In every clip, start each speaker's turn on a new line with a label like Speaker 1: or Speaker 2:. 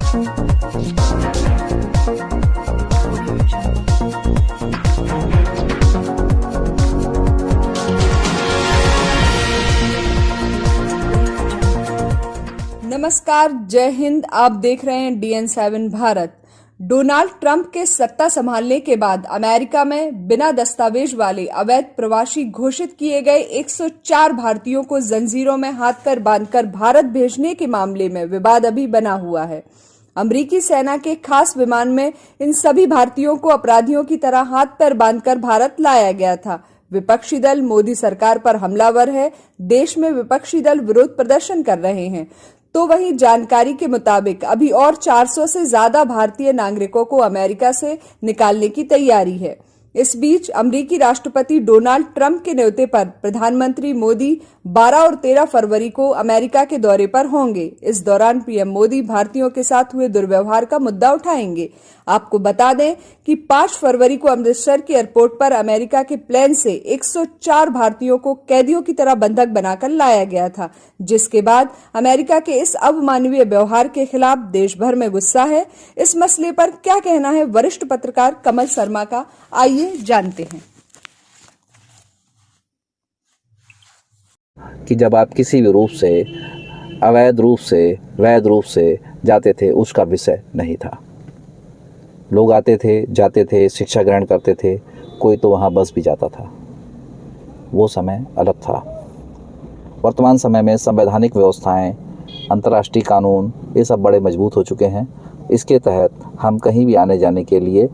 Speaker 1: नमस्कार, जय हिंद। आप देख रहे हैं DN7 भारत। डोनाल्ड ट्रंप के सत्ता संभालने के बाद अमेरिका में बिना दस्तावेज वाले अवैध प्रवासी घोषित किए गए 104 भारतीयों को जंजीरों में हाथ पैर बांधकर भारत भेजने के मामले में विवाद अभी बना हुआ है। अमेरिकी सेना के खास विमान में इन सभी भारतीयों को अपराधियों की तरह हाथ पैर बांधकर भारत लाया गया था। विपक्षी दल मोदी सरकार पर हमलावर है। देश में विपक्षी दल विरोध प्रदर्शन कर रहे हैं। तो वहीं जानकारी के मुताबिक अभी और 400 से ज्यादा भारतीय नागरिकों को अमेरिका से निकालने की तैयारी है। इस बीच अमेरिकी राष्ट्रपति डोनाल्ड ट्रंप के न्योते पर प्रधानमंत्री मोदी 12 और 13 फरवरी को अमेरिका के दौरे पर होंगे। इस दौरान पीएम मोदी भारतीयों के साथ हुए दुर्व्यवहार का मुद्दा उठाएंगे। आपको बता दें कि 5 फरवरी को अमृतसर के एयरपोर्ट पर अमेरिका के प्लेन से 104 भारतीयों को कैदियों की तरह बंधक बनाकर लाया गया था, जिसके बाद अमेरिका के इस अमानवीय व्यवहार के खिलाफ देश भर में गुस्सा है। इस मसले पर क्या कहना है वरिष्ठ पत्रकार कमल शर्मा का, आइए जानते हैं।
Speaker 2: कि जब आप किसी भी रूप से अवैध रूप से वैध रूप से जाते थे, उसका विषय नहीं था। लोग आते थे, जाते थे, शिक्षा ग्रहण करते थे, कोई तो वहाँ बस भी जाता था। वो समय अलग था। वर्तमान समय में संवैधानिक व्यवस्थाएं, अंतर्राष्ट्रीय कानून, ये सब बड़े मजबूत हो चुके हैं। इसके तहत हम कहीं भी आने जाने के लिए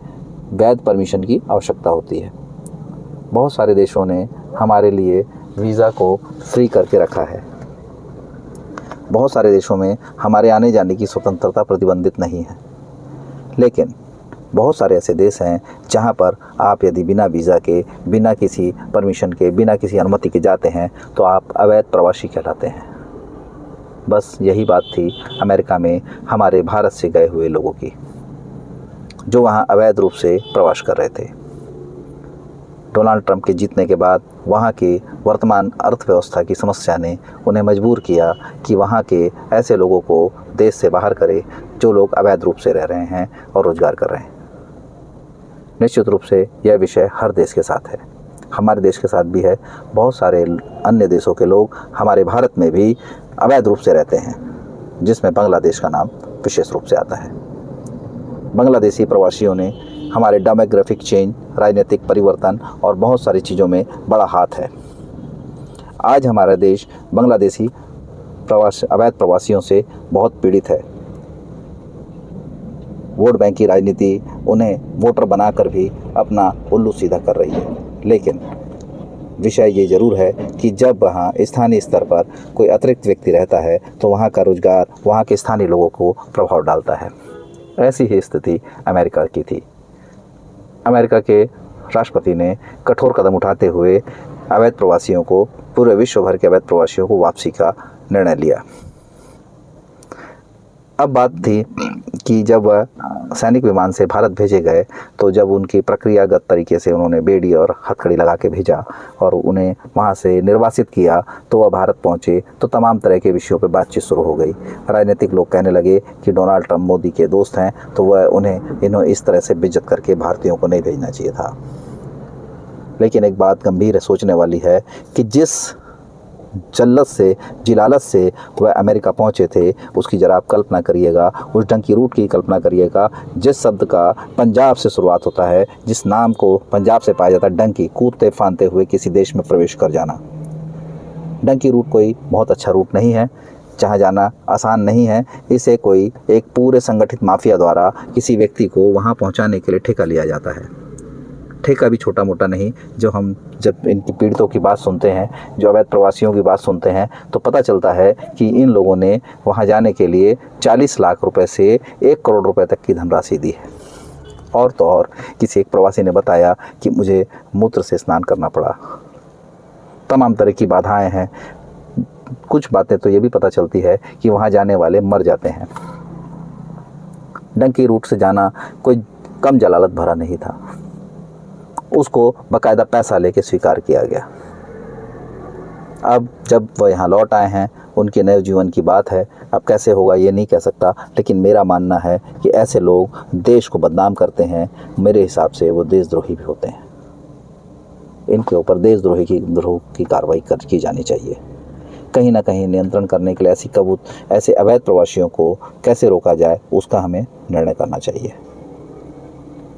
Speaker 2: वैध परमिशन की आवश्यकता होती है। बहुत सारे देशों ने हमारे लिए वीज़ा को फ्री करके रखा है। बहुत सारे देशों में हमारे आने जाने की स्वतंत्रता प्रतिबंधित नहीं है। लेकिन बहुत सारे ऐसे देश हैं जहां पर आप यदि बिना वीज़ा के, बिना किसी परमिशन के, बिना किसी अनुमति के जाते हैं तो आप अवैध प्रवासी कहलाते हैं। बस यही बात थी अमेरिका में हमारे भारत से गए हुए लोगों की, जो वहां अवैध रूप से प्रवास कर रहे थे। डोनाल्ड ट्रंप के जीतने के बाद वहाँ की वर्तमान अर्थव्यवस्था की समस्या ने उन्हें मजबूर किया कि वहाँ के ऐसे लोगों को देश से बाहर करे जो लोग अवैध रूप से रह रहे हैं और रोजगार कर रहे हैं। निश्चित रूप से यह विषय हर देश के साथ है, हमारे देश के साथ भी है। बहुत सारे अन्य देशों के लोग हमारे भारत में भी अवैध रूप से रहते हैं, जिसमें बांग्लादेश का नाम विशेष रूप से आता है। बांग्लादेशी प्रवासियों ने हमारे डेमोग्राफिक चेंज, राजनीतिक परिवर्तन और बहुत सारी चीज़ों में बड़ा हाथ है। आज हमारा देश बांग्लादेशी अवैध प्रवासियों से बहुत पीड़ित है। वोट बैंक की राजनीति उन्हें वोटर बनाकर भी अपना उल्लू सीधा कर रही है। लेकिन विषय ये ज़रूर है कि जब वहाँ स्थानीय स्तर पर कोई अतिरिक्त व्यक्ति रहता है तो वहाँ का रोजगार वहाँ के स्थानीय लोगों को प्रभाव डालता है। ऐसी ही स्थिति अमेरिका की थी। अमेरिका के राष्ट्रपति ने कठोर कदम उठाते हुए अवैध प्रवासियों को, पूरे विश्व भर के अवैध प्रवासियों को वापसी का निर्णय लिया। अब बात थी कि जब सैनिक विमान से भारत भेजे गए तो जब उनकी प्रक्रियागत तरीके से उन्होंने बेड़ी और हथकड़ी लगा के भेजा और उन्हें वहां से निर्वासित किया तो वह भारत पहुंचे तो तमाम तरह के विषयों पर बातचीत शुरू हो गई। राजनीतिक लोग कहने लगे कि डोनाल्ड ट्रंप मोदी के दोस्त हैं तो वह उन्हें इस तरह से बेइज्जत करके भारतीयों को नहीं भेजना चाहिए था। लेकिन एक बात गंभीर सोचने वाली है कि जिस जिलालत से वह अमेरिका पहुंचे थे, उसकी जरा आप कल्पना करिएगा, उस ढंग की रूट की कल्पना करिएगा जिस शब्द का पंजाब से शुरुआत होता है, जिस नाम को पंजाब से पाया जाता है, डंकी, कूदते फांदते हुए किसी देश में प्रवेश कर जाना। डंकी रूट कोई बहुत अच्छा रूट नहीं है, जहाँ जाना आसान नहीं है। इसे कोई एक पूरे संगठित माफिया द्वारा किसी व्यक्ति को वहाँ पहुँचाने के लिए ठेका लिया जाता है। ठेका भी छोटा मोटा नहीं। जो हम जब इनकी पीड़ितों की बात सुनते हैं, जो अवैध प्रवासियों की बात सुनते हैं, तो पता चलता है कि इन लोगों ने वहां जाने के लिए 40 लाख रुपए से 1 करोड़ रुपए तक की धनराशि दी है। और तो और किसी एक प्रवासी ने बताया कि मुझे मूत्र से स्नान करना पड़ा। तमाम तरह की बाधाएं हैं। कुछ बातें तो ये भी पता चलती है कि वहाँ जाने वाले मर जाते हैं। डंकी रूट से जाना कोई कम जलालत भरा नहीं था। उसको बाकायदा पैसा लेके स्वीकार किया गया। अब जब वह यहाँ लौट आए हैं, उनके नए जीवन की बात है। अब कैसे होगा ये नहीं कह सकता, लेकिन मेरा मानना है कि ऐसे लोग देश को बदनाम करते हैं। मेरे हिसाब से वो देशद्रोही भी होते हैं। इनके ऊपर देशद्रोह की कार्रवाई की जानी चाहिए। कहीं ना कहीं नियंत्रण करने के लिए ऐसे अवैध प्रवासियों को कैसे रोका जाए, उसका हमें निर्णय करना चाहिए।